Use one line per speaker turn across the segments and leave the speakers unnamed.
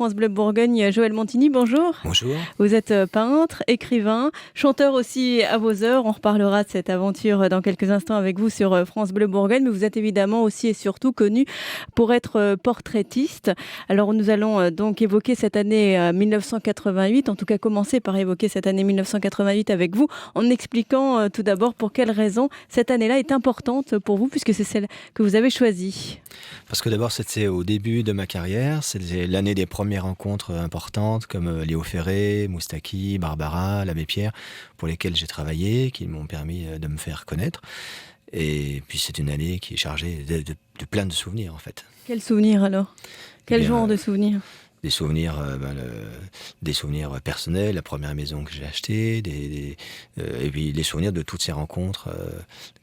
France Bleu Bourgogne, Joël Montini, bonjour.
Bonjour.
Vous êtes peintre, écrivain, chanteur aussi à vos heures. On reparlera de cette aventure dans quelques instants avec vous sur France Bleu Bourgogne, mais vous êtes évidemment aussi et surtout connu pour être portraitiste. Alors nous allons donc évoquer cette année 1988, en tout cas commencer par évoquer cette année 1988 avec vous, en expliquant tout d'abord pour quelles raisons cette année-là est importante pour vous, puisque c'est celle que vous avez choisie.
Parce que d'abord, c'était au début de ma carrière, c'était l'année des premières rencontres importantes comme Léo Ferré, Moustaki, Barbara, l'Abbé Pierre, pour lesquelles j'ai travaillé, qui m'ont permis de me faire connaître. Et puis c'est une année qui est chargée de plein de souvenirs en fait.
Quels souvenirs alors ? Quel genre de souvenirs ?
Des souvenirs, des souvenirs personnels, la première maison que j'ai achetée, et puis les souvenirs de toutes ces rencontres,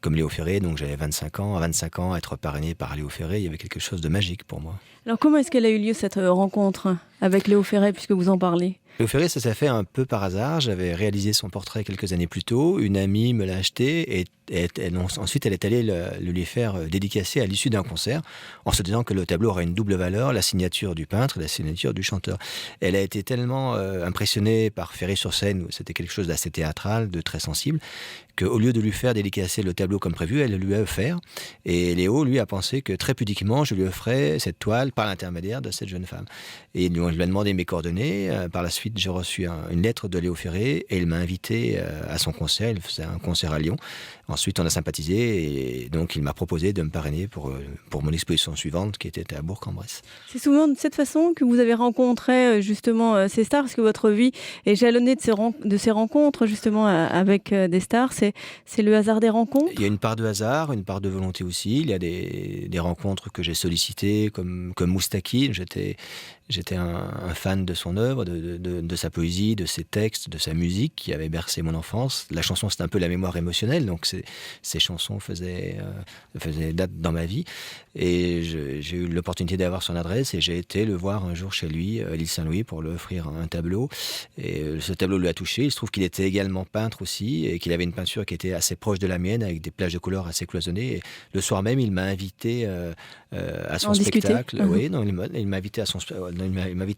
comme Léo Ferré. Donc j'avais 25 ans. À 25 ans, être parrainé par Léo Ferré, il y avait quelque chose de magique pour moi.
Alors comment est-ce qu'elle a eu lieu cette rencontre avec Léo Ferré, puisque vous en parlez ?
Léo Ferré, ça s'est fait un peu par hasard. J'avais réalisé son portrait quelques années plus tôt. Une amie me l'a acheté ensuite elle est allée le lui faire dédicacer à l'issue d'un concert en se disant que le tableau aurait une double valeur, la signature du peintre et la signature du chanteur. Elle a été tellement impressionnée par Ferré sur scène, où c'était quelque chose d'assez théâtral, de très sensible, qu'au lieu de lui faire dédicacer le tableau comme prévu, elle le lui a offert. Et Léo, lui, a pensé que très pudiquement, je lui offrais cette toile par l'intermédiaire de cette jeune femme. Et donc, je lui ai demandé mes coordonnées. Par la suite, j'ai reçu une lettre de Léo Ferré et il m'a invité à son concert. Il faisait un concert à Lyon. Ensuite, on a sympathisé et donc il m'a proposé de me parrainer pour mon exposition suivante qui était à Bourg-en-Bresse.
C'est souvent de cette façon que vous avez rencontré justement ces stars, parce que votre vie est jalonnée de ces rencontres justement avec des stars. C'est le hasard des rencontres ?
Il y a une part de hasard, une part de volonté aussi. Il y a des rencontres que j'ai sollicitées comme Moustaki. J'étais un fan de son œuvre, de sa poésie, de ses textes, de sa musique qui avait bercé mon enfance. La chanson, c'est un peu la mémoire émotionnelle, donc ces chansons faisaient date dans ma vie. Et j'ai eu l'opportunité d'avoir son adresse et j'ai été le voir un jour chez lui, à l'île Saint-Louis, pour lui offrir un tableau. Et ce tableau lui a touché. Il se trouve qu'il était également peintre aussi et qu'il avait une peinture qui était assez proche de la mienne, avec des plages de couleurs assez cloisonnées. Et le soir même, il m'a invité à son spectacle. Oui, non, il m'a invité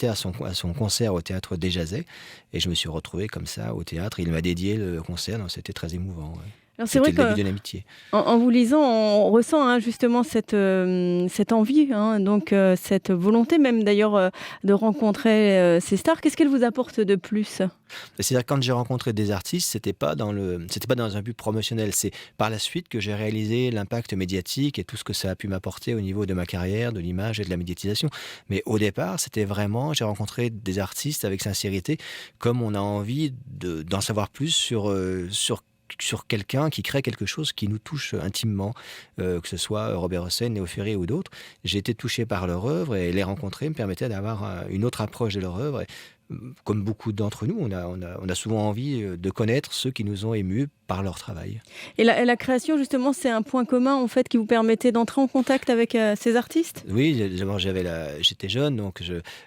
à son concert au théâtre des Jazets et je me suis retrouvé comme ça au théâtre. Il m'a dédié le concert, donc c'était très émouvant. Ouais.
Alors c'est vrai
le début d'une amitié.
En vous lisant, on ressent justement cette envie, donc cette volonté même d'ailleurs de rencontrer ces stars. Qu'est-ce qu'elles vous apportent de plus ?
C'est-à-dire quand j'ai rencontré des artistes, c'était pas dans un but promotionnel. C'est par la suite que j'ai réalisé l'impact médiatique et tout ce que ça a pu m'apporter au niveau de ma carrière, de l'image et de la médiatisation. Mais au départ, c'était vraiment, j'ai rencontré des artistes avec sincérité, comme on a envie d'en savoir plus sur quelqu'un qui crée quelque chose qui nous touche intimement, que ce soit Robert Hossein, Léo Ferré ou d'autres. J'ai été touché par leur œuvre et les rencontrer me permettait d'avoir une autre approche de leur œuvre. Et, comme beaucoup d'entre nous, on a souvent envie de connaître ceux qui nous ont émus par leur travail.
Et la création, justement, c'est un point commun en fait qui vous permettait d'entrer en contact avec ces artistes ?
Oui, d'abord j'étais jeune, donc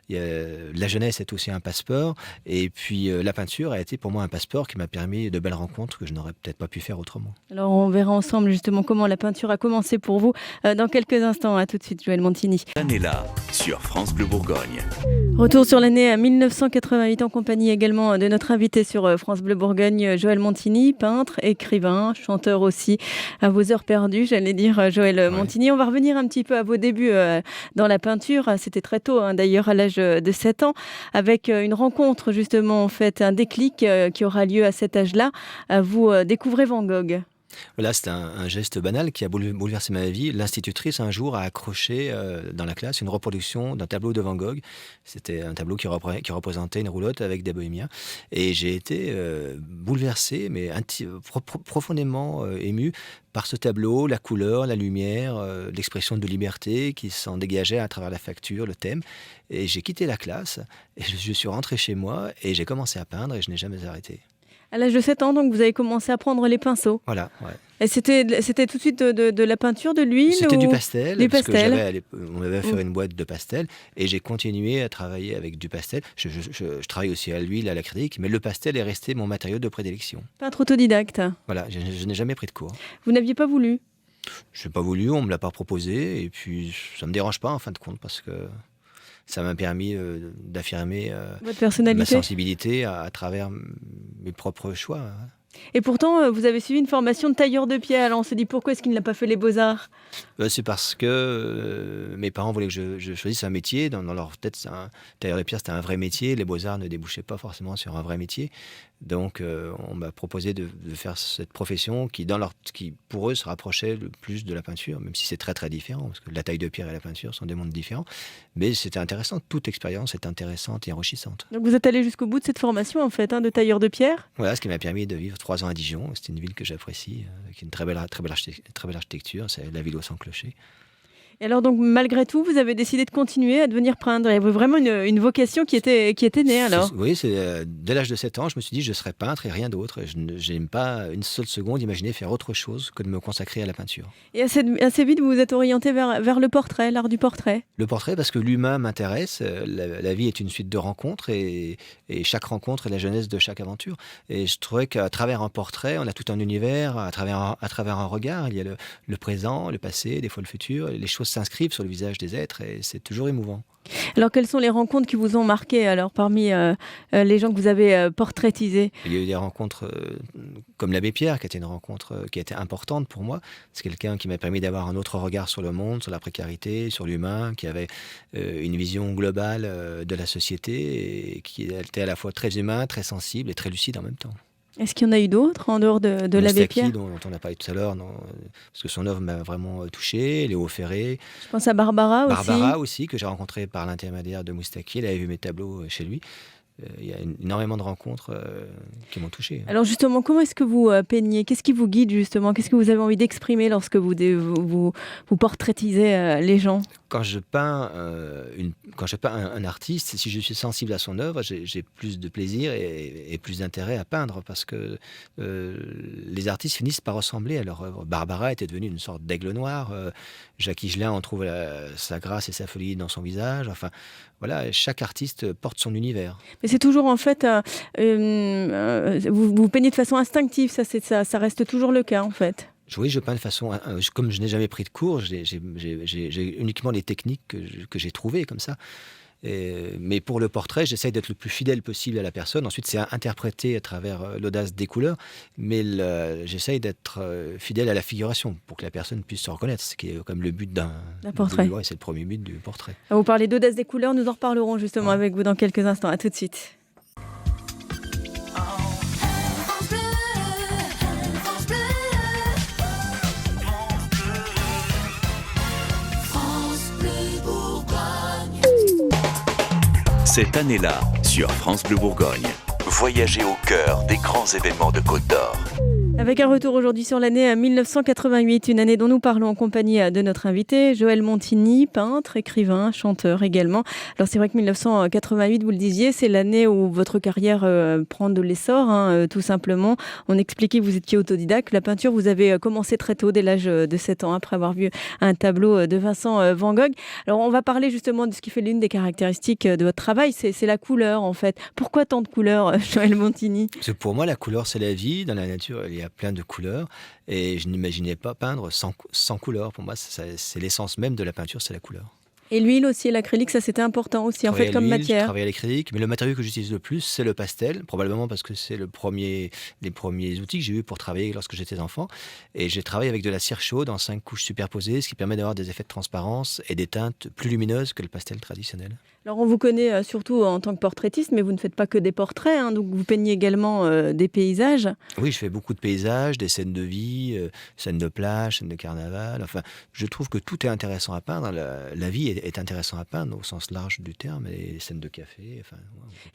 la jeunesse est aussi un passeport. Et puis la peinture a été pour moi un passeport qui m'a permis de belles rencontres que je n'aurais peut-être pas pu faire autrement.
Alors on verra ensemble justement comment la peinture a commencé pour vous dans quelques instants. À tout de suite, Joël Montini.
Année-là, sur France Bleu Bourgogne.
Retour sur l'année 1988 en compagnie également de notre invité sur France Bleu Bourgogne, Joël Montini, peintre, écrivain, chanteur aussi, à vos heures perdues, j'allais dire, Joël Montini. On va revenir un petit peu à vos débuts dans la peinture. C'était très tôt, d'ailleurs, à l'âge de 7 ans, avec une rencontre, justement, en fait, un déclic qui aura lieu à cet âge-là. Vous découvrez Van Gogh.
Voilà, c'est un geste banal qui a bouleversé ma vie. L'institutrice, un jour, a accroché dans la classe une reproduction d'un tableau de Van Gogh. C'était un tableau qui représentait une roulotte avec des bohémiens. Et j'ai été bouleversé, mais profondément ému par ce tableau, la couleur, la lumière, l'expression de liberté qui s'en dégageait à travers la facture, le thème. Et j'ai quitté la classe, et je suis rentré chez moi, et j'ai commencé à peindre, et je n'ai jamais arrêté.
À l'âge de 7 ans, donc, vous avez commencé à prendre les pinceaux.
Voilà, ouais.
Et c'était tout de suite de la peinture, de l'huile ?
C'était du pastel,
du
parce
pastel.
que on m'avait offert une boîte de pastel, et j'ai continué à travailler avec du pastel. Je travaille aussi à l'huile, à l'acrylique, mais le pastel est resté mon matériau de prédilection.
Peintre autodidacte.
Voilà, je n'ai jamais pris de cours.
Vous n'aviez pas voulu ?
Je n'ai pas voulu, on ne me l'a pas proposé, et puis ça ne me dérange pas en fin de compte, parce que ça m'a permis d'affirmer
Votre
ma
personnalité.
sensibilité à travers mes propres choix.
Et pourtant, vous avez suivi une formation de tailleur de pierre. Alors on se dit pourquoi est-ce qu'il n'a pas fait les beaux-arts?
C'est parce que mes parents voulaient que je choisisse un métier. Dans leur tête, tailleur de pierre, c'était un vrai métier. Les beaux-arts ne débouchaient pas forcément sur un vrai métier. Donc, on m'a proposé de faire cette profession qui, pour eux, se rapprochait le plus de la peinture, même si c'est très, très différent, parce que la taille de pierre et la peinture sont des mondes différents. Mais c'était intéressant. Toute expérience est intéressante et enrichissante.
Donc vous êtes allé jusqu'au bout de cette formation en fait, de tailleur de pierre.
Voilà, ce qui m'a permis de vivre 3 ans à Dijon. C'est une ville que j'apprécie, avec une très belle architecture. C'est la ville au sans clocher.
Et alors donc malgré tout, vous avez décidé de continuer à devenir peintre. Il y avait vraiment une vocation qui était née alors.
Oui, dès l'âge de 7 ans, je me suis dit je serais peintre et rien d'autre. Je n'aime pas une seule seconde imaginer faire autre chose que de me consacrer à la peinture.
Et assez vite, vous vous êtes orienté vers le portrait, l'art du portrait.
Le portrait, parce que l'humain m'intéresse. La vie est une suite de rencontres et chaque rencontre est la jeunesse de chaque aventure. Et je trouvais qu'à travers un portrait, on a tout un univers, à travers un regard. Il y a le présent, le passé, des fois le futur. Les choses s'inscrivent sur le visage des êtres et c'est toujours émouvant.
Alors quelles sont les rencontres qui vous ont marqué alors parmi les gens que vous avez portraitisés?
Il y a eu des rencontres comme l'abbé Pierre, qui était une rencontre qui a été importante pour moi. C'est quelqu'un qui m'a permis d'avoir un autre regard sur le monde, sur la précarité, sur l'humain, qui avait une vision globale de la société et qui était à la fois très humain, très sensible et très lucide en même temps.
Est-ce qu'il y en a eu d'autres en dehors de l'abbé
Moustaki,
Pierre?
dont on a parlé tout à l'heure, parce que son œuvre m'a vraiment touché. Léo Ferré.
Je pense à Barbara aussi.
Barbara aussi, que j'ai rencontrée par l'intermédiaire de Moustaki. Elle avait vu mes tableaux chez lui. Il y a énormément de rencontres qui m'ont touché.
Alors justement, comment est-ce que vous peignez? Qu'est-ce qui vous guide justement? Qu'est-ce que vous avez envie d'exprimer lorsque vous portraitisez les gens?
Quand je peins un artiste, si je suis sensible à son œuvre, j'ai plus de plaisir et plus d'intérêt à peindre parce que les artistes finissent par ressembler à leur œuvre. Barbara était devenue une sorte d'aigle noir. Jacques Higelin, on trouve sa grâce et sa folie dans son visage. Enfin, voilà, chaque artiste porte son univers.
Mais c'est toujours en fait, vous peignez de façon instinctive, ça reste toujours le cas en fait.
Oui, je peins de façon... Comme je n'ai jamais pris de cours, j'ai uniquement les techniques que j'ai trouvées comme ça. Mais pour le portrait, j'essaye d'être le plus fidèle possible à la personne. Ensuite, c'est interprété à travers l'audace des couleurs. Mais j'essaye d'être fidèle à la figuration pour que la personne puisse se reconnaître. Ce qui est comme le but d'un
portrait.
C'est le premier but du portrait.
Vous parlez d'audace des couleurs, nous en reparlerons justement avec vous dans quelques instants. À tout de suite.
Cette année-là, sur France Bleu Bourgogne, voyagez au cœur des grands événements de Côte d'Or.
Avec un retour aujourd'hui sur l'année 1988, une année dont nous parlons en compagnie de notre invité, Joël Montigny, peintre, écrivain, chanteur également. Alors c'est vrai que 1988, vous le disiez, c'est l'année où votre carrière prend de l'essor, tout simplement. On expliquait que vous étiez autodidacte. La peinture, vous avez commencé très tôt, dès l'âge de 7 ans, après avoir vu un tableau de Vincent Van Gogh. Alors on va parler justement de ce qui fait l'une des caractéristiques de votre travail, c'est la couleur en fait. Pourquoi tant de couleurs, Joël Montigny?
Parce que pour moi, la couleur, c'est la vie. Dans la nature, il y a plein de couleurs et je n'imaginais pas peindre sans couleur. Pour moi, c'est l'essence même de la peinture, c'est la couleur.
Et l'huile aussi, l'acrylique, ça c'était important aussi en fait comme matière.
Je travaille à l'acrylique, mais le matériau que j'utilise le plus, c'est le pastel, probablement parce que c'est les premiers outils que j'ai eu pour travailler lorsque j'étais enfant. Et j'ai travaillé avec de la cire chaude en 5 couches superposées, ce qui permet d'avoir des effets de transparence et des teintes plus lumineuses que le pastel traditionnel.
Alors on vous connaît surtout en tant que portraitiste, mais vous ne faites pas que des portraits, donc vous peignez également des paysages.
Oui, je fais beaucoup de paysages, des scènes de vie, scènes de plage, scènes de carnaval. Enfin, je trouve que tout est intéressant à peindre. La vie est intéressante à peindre au sens large du terme, et les scènes de café. Enfin,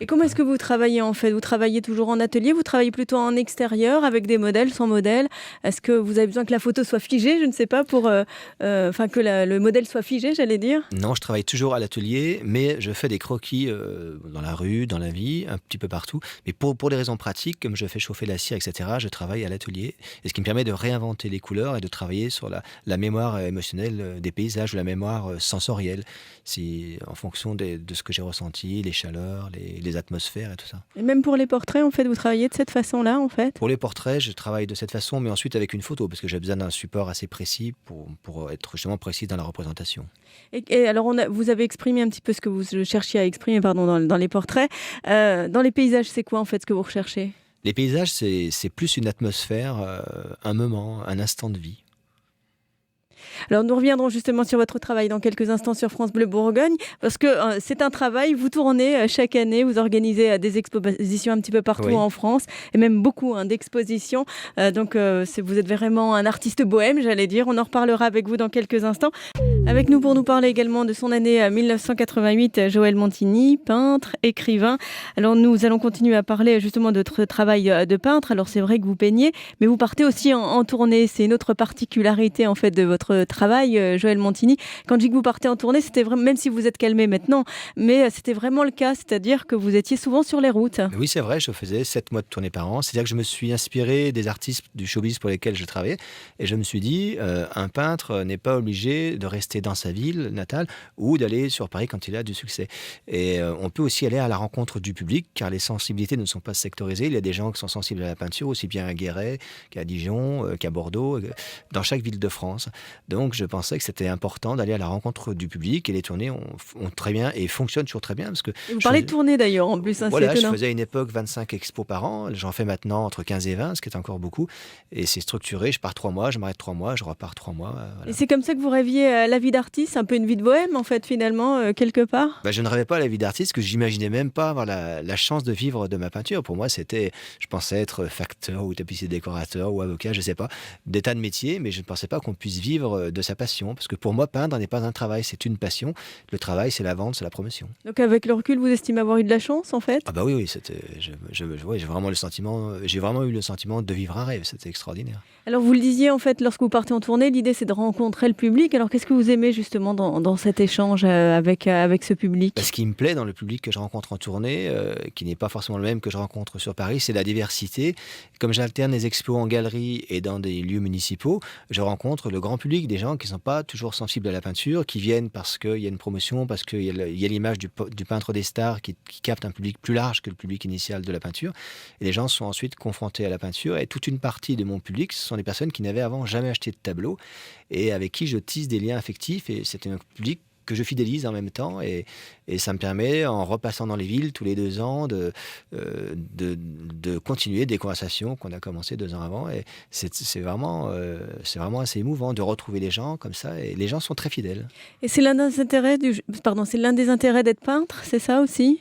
et comment est-ce que vous travaillez en fait? Vous travaillez toujours en atelier? Vous travaillez plutôt en extérieur, avec des modèles, sans modèle? Est-ce que vous avez besoin que la photo soit figée? Je ne sais pas, que le modèle soit figé, j'allais dire.
Non, je travaille toujours à l'atelier, mais je fais des croquis dans la rue, dans la vie, un petit peu partout. Mais pour des raisons pratiques, comme je fais chauffer la cire, etc., je travaille à l'atelier. Et ce qui me permet de réinventer les couleurs et de travailler sur la mémoire émotionnelle des paysages ou la mémoire sensorielle. C'est en fonction de ce que j'ai ressenti, les chaleurs, les atmosphères et tout ça.
Et même pour les portraits, en fait, vous travaillez de cette façon-là, en fait?
Pour les portraits, je travaille de cette façon, mais ensuite avec une photo, parce que j'ai besoin d'un support assez précis pour être justement précis dans la représentation.
Et alors, vous avez exprimé un petit peu ce que vous vous cherchiez à exprimer dans les portraits. Dans les paysages, c'est quoi en fait ce que vous recherchez ?
Les paysages, c'est plus une atmosphère, un moment, un instant de vie.
Alors nous reviendrons justement sur votre travail dans quelques instants sur France Bleu Bourgogne, parce que c'est un travail, vous tournez chaque année, vous organisez des expositions un petit peu partout en France, et même beaucoup d'expositions. Donc vous êtes vraiment un artiste bohème, j'allais dire. On en reparlera avec vous dans quelques instants. Avec nous pour nous parler également de son année 1988, Joël Montini, peintre, écrivain. Alors nous allons continuer à parler justement de votre travail de peintre. Alors c'est vrai que vous peignez, mais vous partez aussi en tournée. C'est une autre particularité en fait de votre travail, Joël Montini. Quand je dis que vous partez en tournée, c'était vraiment, même si vous êtes calmé maintenant, mais c'était vraiment le cas, c'est-à-dire que vous étiez souvent sur les routes.
Oui, c'est vrai, je faisais 7 mois de tournée par an. C'est-à-dire que je me suis inspiré des artistes du showbiz pour lesquels je travaillais, et je me suis dit, un peintre n'est pas obligé de rester dans sa ville natale ou d'aller sur Paris quand il a du succès. Et on peut aussi aller à la rencontre du public, car les sensibilités ne sont pas sectorisées. Il y a des gens qui sont sensibles à la peinture, aussi bien à Guéret qu'à Dijon, qu'à Bordeaux, dans chaque ville de France. Donc je pensais que c'était important d'aller à la rencontre du public, et les tournées ont très bien et fonctionnent toujours très bien. Parce que
vous parlez de tournées d'ailleurs en plus,
voilà,
c'est
je
étonnant.
faisais à une époque 25 expos par an, j'en fais maintenant entre 15 et 20, ce qui est encore beaucoup, et c'est structuré, je pars 3 mois, je m'arrête 3 mois, je repars 3 mois. Voilà.
Et c'est comme ça que vous rêviez la vie d'artiste, un peu une vie de bohème en fait finalement, quelque part?
Je ne rêvais pas à la vie d'artiste, que j'imaginais même pas avoir la chance de vivre de ma peinture. Pour moi, je pensais être facteur ou tapissier décorateur ou avocat, je sais pas, des tas de métiers, mais je ne pensais pas qu'on puisse vivre de sa passion, parce que pour moi, peindre n'est pas un travail, c'est une passion. Le travail, c'est la vente, c'est la promotion.
Donc avec le recul, vous estimez avoir eu de la chance en fait?
Ah bah oui, j'ai vraiment eu le sentiment de vivre un rêve, c'était extraordinaire.
Alors vous le disiez en fait, lorsque vous partez en tournée, l'idée c'est de rencontrer le public. Alors qu'est-ce que vous aimez justement dans cet échange avec ce public?
Ce qui me plaît dans le public que je rencontre en tournée, qui n'est pas forcément le même que je rencontre sur Paris, c'est la diversité. Comme j'alterne les expos en galerie et dans des lieux municipaux, je rencontre le grand public, des gens qui ne sont pas toujours sensibles à la peinture, qui viennent parce qu'il y a une promotion, parce qu'il y a l'image du peintre des stars qui capte un public plus large que le public initial de la peinture. Et les gens sont ensuite confrontés à la peinture, et toute une partie de mon public, ce sont des personnes qui n'avaient avant jamais acheté de tableau et avec qui je tisse des liens affectifs, et c'est un public que je fidélise en même temps, et ça me permet, en repassant dans les villes tous les 2 ans, de continuer des conversations qu'on a commencées 2 ans avant, et c'est vraiment assez émouvant de retrouver les gens comme ça, et les gens sont très fidèles.
Et c'est l'un des intérêts c'est l'un des intérêts d'être peintre, c'est ça aussi?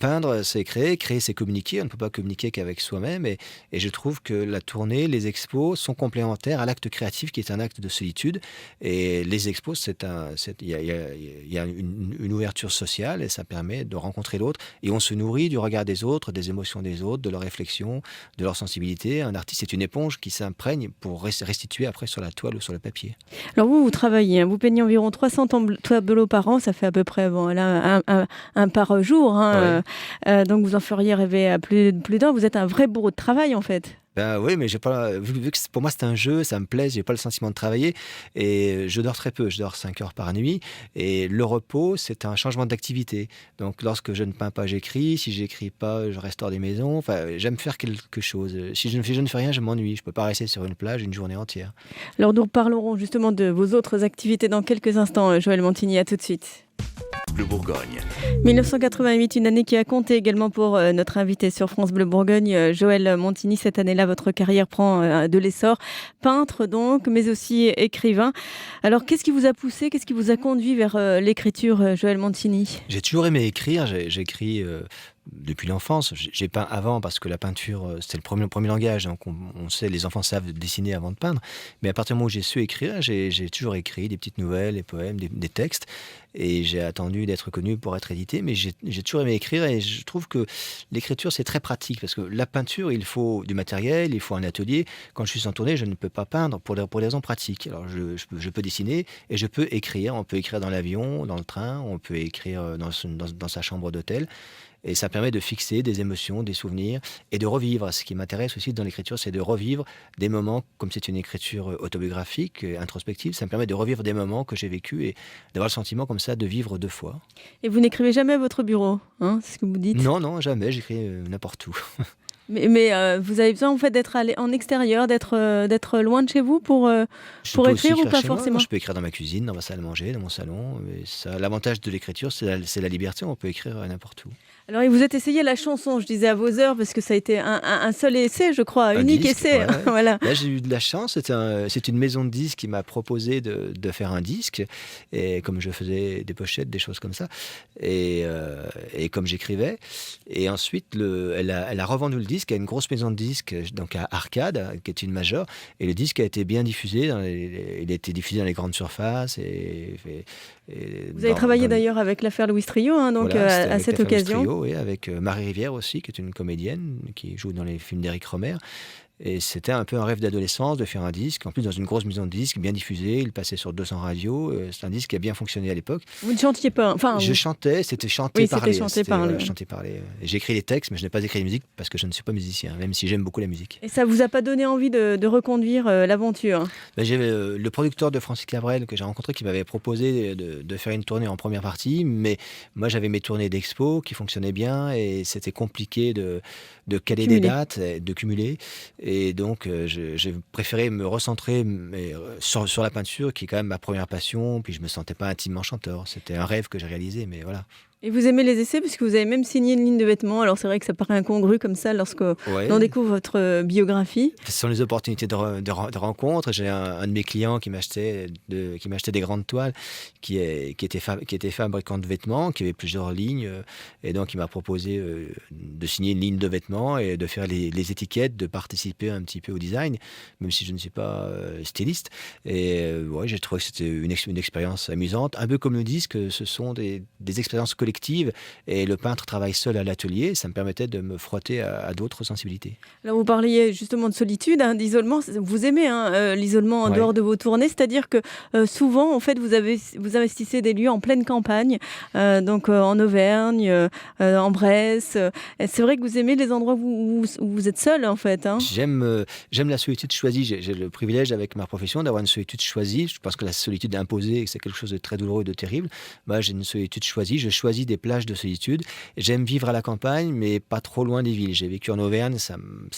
Peindre, c'est créer, c'est communiquer. On ne peut pas communiquer qu'avec soi-même. Et je trouve que la tournée, les expos sont complémentaires à l'acte créatif qui est un acte de solitude. Et les expos, il y a une ouverture sociale, et ça permet de rencontrer l'autre. Et on se nourrit du regard des autres, des émotions des autres, de leurs réflexions, de leur sensibilité. Un artiste est une éponge qui s'imprègne pour restituer après sur la toile ou sur le papier.
Alors vous travaillez, vous peignez environ 300 tableaux par an, ça fait à peu près un par jour.
Ouais.
Donc vous en feriez rêver à plus d'un. Vous êtes un vrai bourreau de travail en fait.
Oui, mais j'ai pas, vu que pour moi c'est un jeu, ça me plaît, j'ai pas le sentiment de travailler, et je dors très peu, je dors 5 heures par nuit, et le repos c'est un changement d'activité. Donc lorsque je ne peins pas, j'écris, si j'écris pas, je restaure des maisons, j'aime faire quelque chose. Si je ne fais rien, je m'ennuie, je peux pas rester sur une plage une journée entière.
Alors nous parlerons justement de vos autres activités dans quelques instants, Joël Montini, à tout de suite.
Bleu Bourgogne.
1988, une année qui a compté également pour notre invité sur France Bleu Bourgogne, Joël Montini. Cette année-là, votre carrière prend de l'essor. Peintre donc, mais aussi écrivain. Alors, qu'est-ce qui vous a poussé, qu'est-ce qui vous a conduit vers l'écriture, Joël Montini?
J'ai toujours aimé écrire, j'écris depuis l'enfance. J'ai peint avant parce que la peinture, c'est le premier langage. Donc on sait, les enfants savent dessiner avant de peindre. Mais à partir du moment où j'ai su écrire, j'ai toujours écrit des petites nouvelles, des poèmes, des textes. Et j'ai attendu d'être connu pour être édité. Mais j'ai toujours aimé écrire, et je trouve que l'écriture, c'est très pratique. Parce que la peinture, il faut du matériel, il faut un atelier. Quand je suis en tournée, je ne peux pas peindre pour des raisons pratiques. Alors je peux dessiner et je peux écrire. On peut écrire dans l'avion, dans le train, on peut écrire dans sa chambre d'hôtel. Et ça permet de fixer des émotions, des souvenirs, et de revivre. Ce qui m'intéresse aussi dans l'écriture, c'est de revivre des moments, comme c'est une écriture autobiographique, introspective, ça me permet de revivre des moments que j'ai vécus et d'avoir le sentiment comme ça de vivre 2 fois.
Et vous n'écrivez jamais à votre bureau, hein, c'est ce que vous dites?
Non, jamais, j'écris n'importe où.
Mais vous avez besoin en fait d'être en extérieur, d'être loin de chez vous pour écrire ou pas forcément?
Je peux écrire dans ma cuisine, dans ma salle à manger, dans mon salon. Mais l'avantage de l'écriture, c'est la liberté. On peut écrire n'importe où.
Alors, et vous êtes essayé la chanson, je disais à vos heures, parce que ça a été un seul essai, je crois, unique
disque,
essai.
ouais.
Voilà.
Là, j'ai eu de la chance. C'est une maison de disques qui m'a proposé de faire un disque. Et comme je faisais des pochettes, des choses comme ça. Et comme j'écrivais. Et ensuite, elle a revendu le disque à une grosse maison de disques, donc à Arcade, qui est une major. Et le disque a été bien diffusé. Il a été diffusé dans les grandes surfaces.
Vous avez travaillé d'ailleurs avec l'affaire Louis Trio, donc
voilà,
à cette occasion.
Trio, oui, avec Marie Rivière aussi, qui est une comédienne qui joue dans les films d'Éric Rohmer. Et c'était un peu un rêve d'adolescence de faire un disque, en plus dans une grosse maison de disques, bien diffusé, il passait sur 200 radios, c'est un disque qui a bien fonctionné à l'époque.
Vous ne chantiez pas
Je chantais, c'était chanté, parlé.
Chanté, parlé.
Chanté, parlé. J'ai écrit les textes, mais je n'ai pas écrit les musiques parce que je ne suis pas musicien, même si j'aime beaucoup la musique.
Et ça vous a pas donné envie de reconduire l'aventure?
J'ai le producteur de Francis Cabrel que j'ai rencontré qui m'avait proposé de faire une tournée en première partie, mais moi j'avais mes tournées d'expo qui fonctionnaient bien et c'était compliqué de caler des dates, de cumuler. Et donc, j'ai préféré me recentrer sur la peinture, qui est quand même ma première passion. Puis je me sentais pas intimement chanteur. C'était un rêve que j'ai réalisé, mais voilà.
Et vous aimez les essais, puisque vous avez même signé une ligne de vêtements. Alors c'est vrai que ça paraît incongru comme ça lorsque l'on découvre votre biographie.
Ce sont les opportunités de rencontre. J'ai un de mes clients qui m'achetait des grandes toiles, qui était fabricant de vêtements, qui avait plusieurs lignes. Et donc il m'a proposé de signer une ligne de vêtements et de faire les étiquettes, de participer un petit peu au design, même si je ne suis pas styliste. Et j'ai trouvé que c'était une expérience amusante. Un peu comme le disque, ce sont des expériences collectives, et le peintre travaille seul à l'atelier, ça me permettait de me frotter à d'autres sensibilités.
Alors vous parliez justement de solitude, d'isolement. Vous aimez l'isolement en dehors de vos tournées, c'est-à-dire que souvent en fait vous investissez des lieux en pleine campagne, donc en Auvergne, en Bresse. C'est vrai que vous aimez les endroits où vous êtes seul en fait.
J'aime la solitude choisie. J'ai le privilège avec ma profession d'avoir une solitude choisie. Je pense que la solitude imposée, c'est quelque chose de très douloureux et de terrible. Moi j'ai une solitude choisie. Je choisis des plages de solitude. J'aime vivre à la campagne, mais pas trop loin des villes. J'ai vécu en Auvergne, ça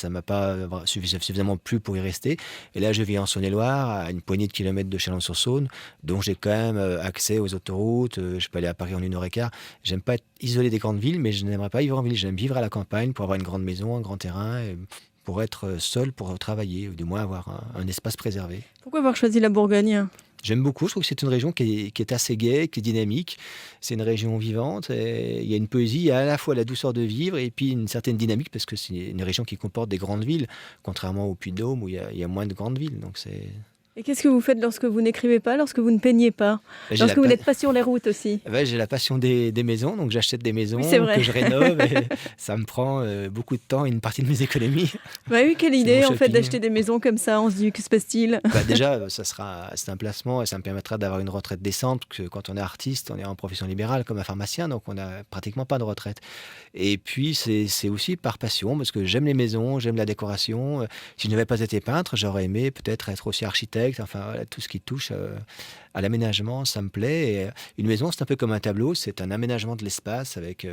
m'a pas suffisamment plu pour y rester. Et là, je vis en Saône-et-Loire, à une poignée de kilomètres de Chalon-sur-Saône, donc j'ai quand même accès aux autoroutes. Je peux aller à Paris en 1h15. J'aime pas être isolé des grandes villes, mais je n'aimerais pas vivre en ville. J'aime vivre à la campagne pour avoir une grande maison, un grand terrain, et pour être seul, pour travailler, ou du moins avoir un espace préservé.
Pourquoi avoir choisi la Bourgogne ?
J'aime beaucoup, je trouve que c'est une région qui est assez gaie, qui est dynamique. C'est une région vivante, et il y a une poésie, il y a à la fois la douceur de vivre et puis une certaine dynamique, parce que c'est une région qui comporte des grandes villes, contrairement au Puy-de-Dôme où il y a moins de grandes villes. Donc c'est...
Et qu'est-ce que vous faites lorsque vous n'écrivez pas, lorsque vous ne peignez pas, lorsque vous n'êtes pas sur les routes aussi ?
J'ai la passion des maisons, donc j'achète des maisons que je rénove et ça me prend beaucoup de temps et une partie de mes économies.
Oui, quelle idée en fait d'acheter des maisons comme ça, on se dit que se passe-t-il ?
Déjà, c'est un placement et ça me permettra d'avoir une retraite décente, que quand on est artiste, on est en profession libérale comme un pharmacien, donc on n'a pratiquement pas de retraite. Et puis c'est aussi par passion, parce que j'aime les maisons, j'aime la décoration. Si je n'avais pas été peintre, j'aurais aimé peut-être être aussi architecte. Enfin, voilà, tout ce qui touche à l'aménagement, ça me plaît. Et une maison, c'est un peu comme un tableau, c'est un aménagement de l'espace avec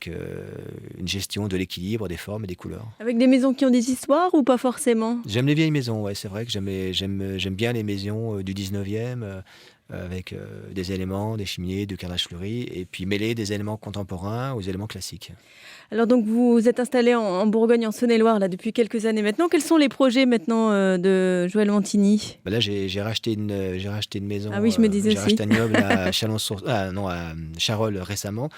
une gestion de l'équilibre, des formes et des couleurs. Avec
des maisons qui ont des histoires ou pas forcément ?
J'aime les vieilles maisons, ouais, c'est vrai que j'aime bien les maisons du 19e, avec des éléments, des cheminées, du carrelage fleuri, et puis mêler des éléments contemporains aux éléments classiques.
Alors donc vous êtes installé en Bourgogne, en Saône-et-Loire, là, depuis quelques années maintenant. Quels sont les projets maintenant de Joël Mantini ?
Là, j'ai racheté une maison.
Ah oui, je me disais
j'ai racheté un immeuble à à Charolles récemment,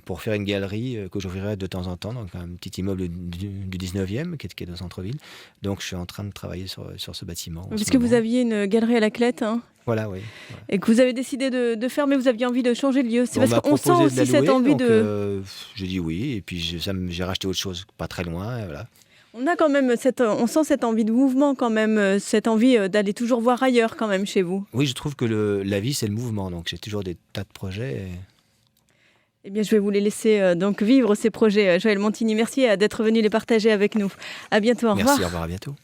pour faire une galerie que j'ouvrirai de temps en temps, donc un petit immeuble du 19e qui est au centre-ville. Donc je suis en train de travailler sur ce bâtiment.
Parce que vous aviez une galerie à la Clette,
Voilà, oui.
Et que vous avez décidé de faire, mais vous aviez envie de changer de lieu. C'est parce qu'on sent aussi cette envie de...
J'ai dit oui, et puis j'ai racheté autre chose pas très loin, et voilà.
On a quand même on sent cette envie de mouvement quand même, cette envie d'aller toujours voir ailleurs quand même chez vous.
Oui, je trouve que la vie c'est le mouvement, donc j'ai toujours des tas de projets.
Eh bien, je vais vous les laisser donc vivre ces projets. Joël Mantini, merci d'être venu les partager avec nous. À bientôt, au revoir.
Merci, au revoir, à bientôt.